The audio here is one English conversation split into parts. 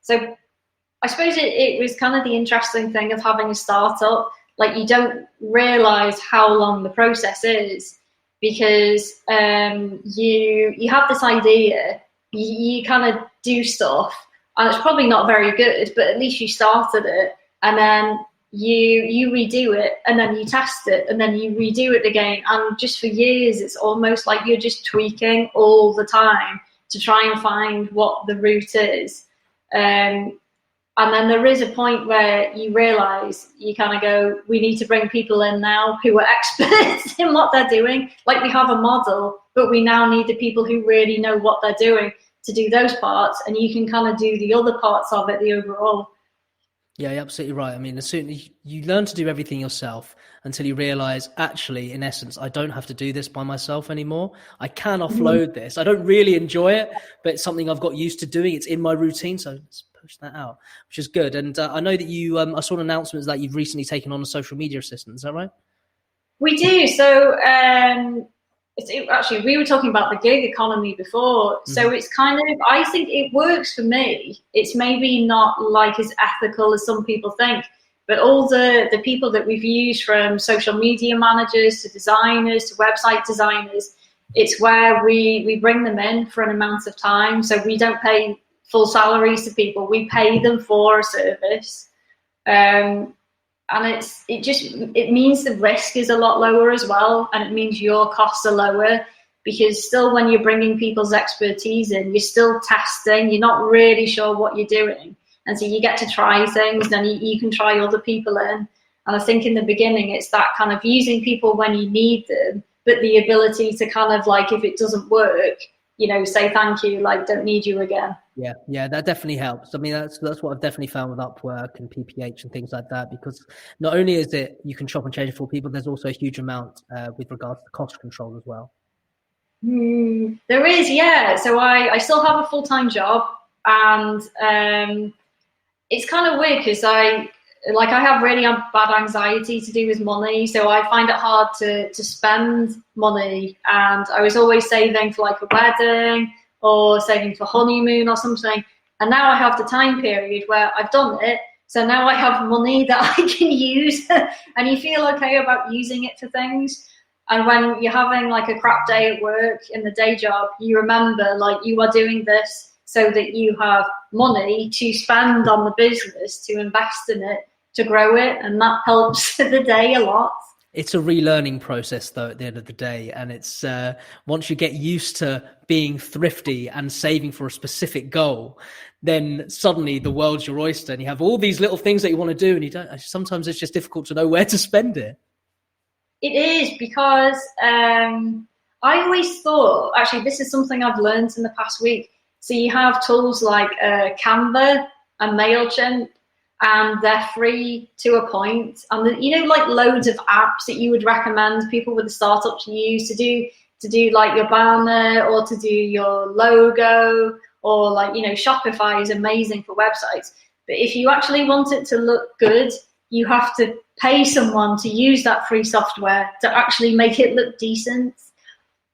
So I suppose it was kind of the interesting thing of having a startup. Like, you don't realize how long the process is, because you have this idea, you kind of do stuff, and it's probably not very good, but at least you started it, and then you redo it, and then you test it, and then you redo it again, and just for years it's almost like you're just tweaking all the time to try and find what the route is. And then there is a point where you realize, you kind of go, we need to bring people in now who are experts in what they're doing. Like, we have a model, but we now need the people who really know what they're doing to do those parts, and you can kind of do the other parts of it, the overall. Yeah, you're absolutely right. I mean, as soon as you learn to do everything yourself until you realize, actually, in essence, I don't have to do this by myself anymore. I can offload this. I don't really enjoy it, but it's something I've got used to doing. It's in my routine. So let's push that out, which is good. And I know that you, I saw an announcement that you've recently taken on a social media assistant. Is that right? We do. So actually, we were talking about the gig economy before. So it's kind of, I think it works for me. It's maybe not like as ethical as some people think, but all the people that we've used, from social media managers to designers to website designers, it's where we bring them in for an amount of time. So we don't pay full salaries to people. We pay them for a service. And it means the risk is a lot lower as well, and it means your costs are lower, because still, when you're bringing people's expertise in, you're still testing, you're not really sure what you're doing, and so you get to try things, and you can try other people in. And I think in the beginning, it's that kind of using people when you need them, but the ability to kind of, like, if it doesn't work, say thank you, like, don't need you again. Yeah, that definitely helps. I mean, that's what I've definitely found with Upwork and PPH and things like that, because not only is it you can chop and change for people, there's also a huge amount with regards to cost control as well. There is, yeah. So I still have a full-time job, and it's kind of weird because I have really bad anxiety to do with money, so I find it hard to spend money, and I was always saving for like a wedding or saving for honeymoon or something, and now I have the time period where I've done it, so now I have money that I can use, and you feel okay about using it for things. And when you're having like a crap day at work in the day job, you remember, like, you are doing this so that you have money to spend on the business, to invest in it, to grow it, and that helps the day a lot. It's a relearning process, though, at the end of the day. And it's once you get used to being thrifty and saving for a specific goal, then suddenly the world's your oyster, and you have all these little things that you want to do, and you don't. Sometimes it's just difficult to know where to spend it. It is, because I always thought, actually, this is something I've learned in the past week. So you have tools like Canva and MailChimp, and they're free to a point. And like loads of apps that you would recommend people with a startup to use to do like your banner, or to do your logo, or like, Shopify is amazing for websites. But if you actually want it to look good, you have to pay someone to use that free software to actually make it look decent.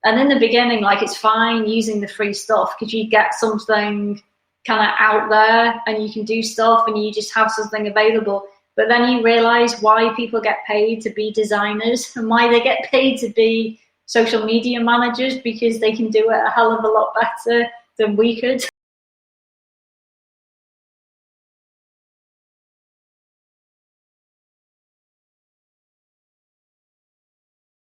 And in the beginning, like, it's fine using the free stuff because you get something kind of out there and you can do stuff and you just have something available. But then you realize why people get paid to be designers and why they get paid to be social media managers, because they can do it a hell of a lot better than we could.